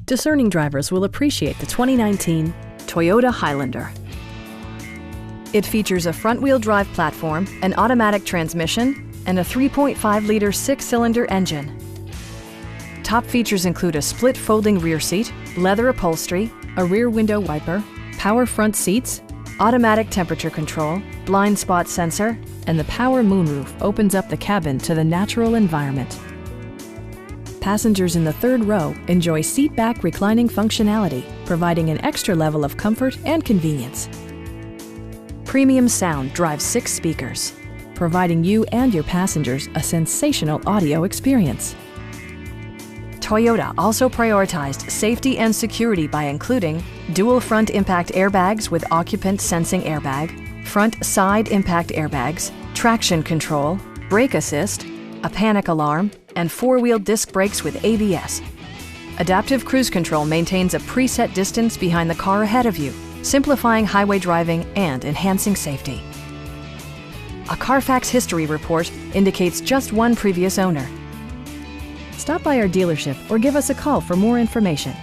Discerning drivers will appreciate the 2019 Toyota Highlander. It features a front-wheel drive platform, an automatic transmission, and a 3.5-liter six-cylinder engine. Top features include a split folding rear seat, leather upholstery, a rear window wiper, power front seats, automatic temperature control, blind spot sensor, and the power moonroof opens up the cabin to the natural environment. Passengers in the third row enjoy seat-back reclining functionality, providing an extra level of comfort and convenience. Premium sound drives 6 speakers, providing you and your passengers a sensational audio experience. Toyota also prioritized safety and security by including dual front impact airbags with occupant sensing airbag, front side impact airbags, traction control, brake assist, a panic alarm, and 4-wheel disc brakes with ABS. Adaptive Cruise Control maintains a preset distance behind the car ahead of you, simplifying highway driving and enhancing safety. A Carfax history report indicates just one previous owner. Stop by our dealership or give us a call for more information.